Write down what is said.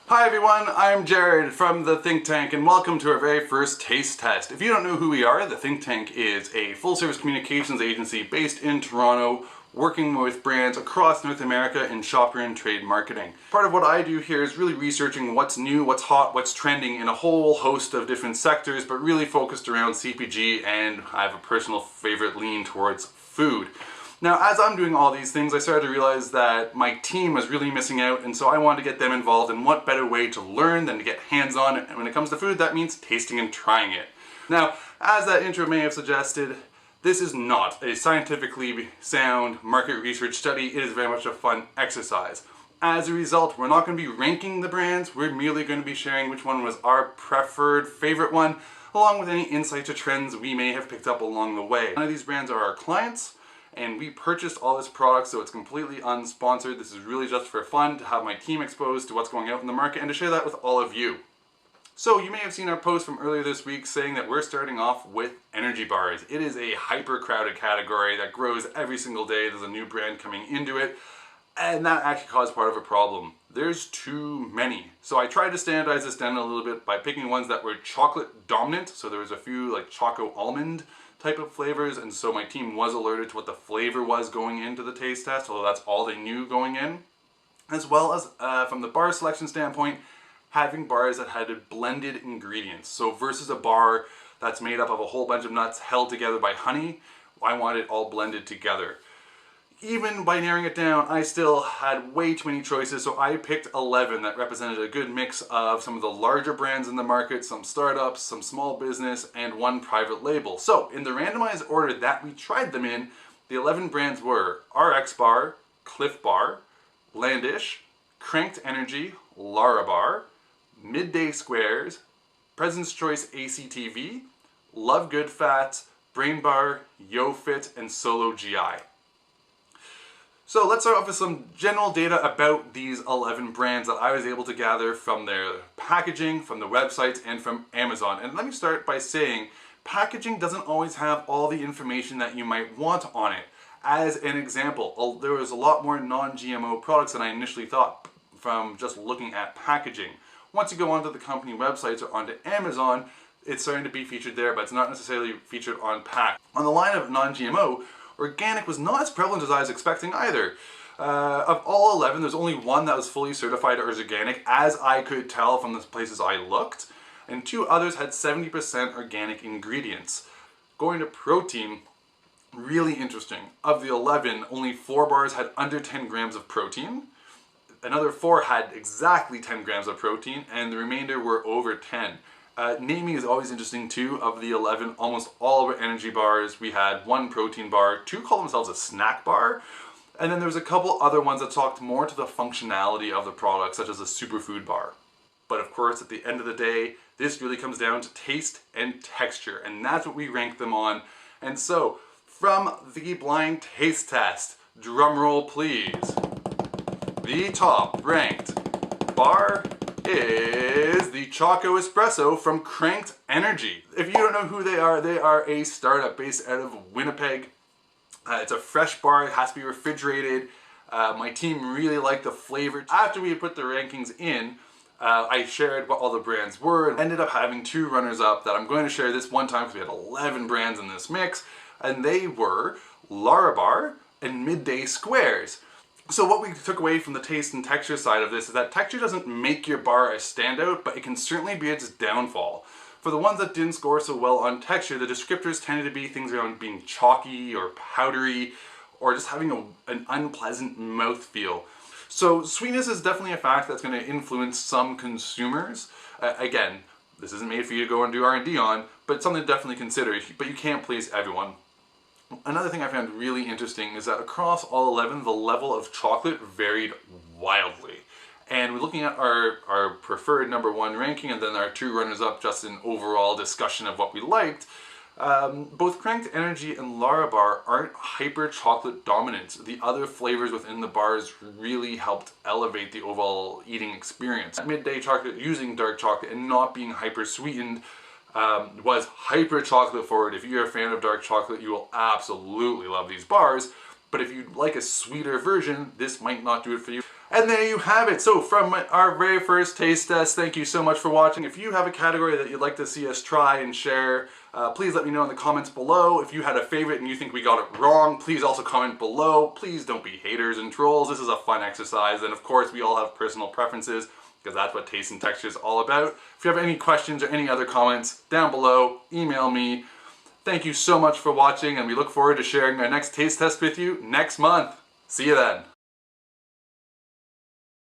Hi everyone, I'm Jared from the Think Tank and welcome to our very first taste test. If you don't know who we are, the Think Tank is a full-service communications agency based in Toronto, working with brands across North America in shopper and trade marketing. Part of what I do here is really researching what's new, what's hot, what's trending in a whole host of different sectors, but really focused around CPG, and I have a personal favorite lean towards food. Now, as I'm doing all these things, I started to realize that my team was really missing out, and so I wanted to get them involved, and what better way to learn than to get hands-on, and when it comes to food, that means tasting and trying it. Now, as that intro may have suggested, this is not a scientifically sound market research study. It is very much a fun exercise. As a result, we're not going to be ranking the brands, we're merely going to be sharing which one was our preferred favorite one, along with any insights or trends we may have picked up along the way. None of these brands are our clients, and we purchased all this product, so it's completely unsponsored. This is really just for fun, to have my team exposed to what's going out in the market and to share that with all of you. So you may have seen our post from earlier this week saying that we're starting off with energy bars. It is a hyper-crowded category that grows every single day. There's a new brand coming into it, and that actually caused part of a problem. There's too many. So I tried to standardize this down a little bit by picking ones that were chocolate dominant. So there was a few like choco almond type of flavors, and so my team was alerted to what the flavor was going into the taste test, although that's all they knew going in. As well as from the bar selection standpoint, having bars that had blended ingredients. So versus a bar that's made up of a whole bunch of nuts held together by honey, I want it all blended together. Even by narrowing it down, I still had way too many choices, so I picked 11 that represented a good mix of some of the larger brands in the market, some startups, some small business, and one private label. So in the randomized order that we tried them in, the 11 brands were RX Bar, Cliff Bar, Landish, Cranked Energy, Lara Bar, Midday Squares, President's Choice ACTV, Love Good Fats, Brain Bar, YoFit, and Solo GI. So let's start off with some general data about these 11 brands that I was able to gather from their packaging, from the websites, and from Amazon. And let me start by saying, packaging doesn't always have all the information that you might want on it. As an example, there was a lot more non-GMO products than I initially thought from just looking at packaging. Once you go onto the company websites or onto Amazon, it's starting to be featured there, but it's not necessarily featured on pack. On the line of non-GMO, organic was not as prevalent as I was expecting either. Of all 11, there's only one that was fully certified as organic, as I could tell from the places I looked, and 2 others had 70% organic ingredients. Going to protein, really interesting. Of the 11, only 4 bars had under 10 grams of protein. Another 4 had exactly 10 grams of protein, and the remainder were over 10. Naming is always interesting too. Of the 11, almost all of our energy bars, we had 1 protein bar, 2 call themselves a snack bar, and then there was a couple other ones that talked more to the functionality of the product, such as a superfood bar. But of course, at the end of the day, this really comes down to taste and texture, and that's what we rank them on. And so, from the blind taste test, drum roll please, the top ranked bar is the Choco Espresso from Cranked Energy. If you don't know who they are a startup based out of Winnipeg. It's a fresh bar, it has to be refrigerated. My team really liked the flavor. After we had put the rankings in, I shared what all the brands were and ended up having 2 runners-up that I'm going to share this one time because we had 11 brands in this mix, and they were Lara Bar and Midday Squares. So what we took away from the taste and texture side of this is that texture doesn't make your bar a standout, but it can certainly be its downfall. For the ones that didn't score so well on texture, the descriptors tended to be things around being chalky or powdery, or just having an unpleasant mouthfeel. So sweetness is definitely a fact that's going to influence some consumers. Again, this isn't made for you to go and do R&D on, but it's something to definitely consider, but you can't please everyone. Another thing I found really interesting is that across all 11, the level of chocolate varied wildly. And we're looking at our preferred #1 ranking and then our 2 runners-up, just an overall discussion of what we liked. Both Cranked Energy and Lara Bar aren't hyper chocolate dominant. The other flavors within the bars really helped elevate the overall eating experience. Midday chocolate using dark chocolate and not being hyper sweetened was hyper chocolate forward. If you're a fan of dark chocolate, you will absolutely love these bars. But if you like a sweeter version, this might not do it for you. And there you have it. So from our very first taste test, thank you so much for watching. If you have a category that you'd like to see us try and share, please let me know in the comments below. If you had a favorite and you think we got it wrong, please also comment below. Please don't be haters and trolls. This is a fun exercise, and of course we all have personal preferences, because that's what Taste and Texture is all about. If you have any questions or any other comments, down below, email me. Thank you so much for watching, and we look forward to sharing our next taste test with you next month. See you then.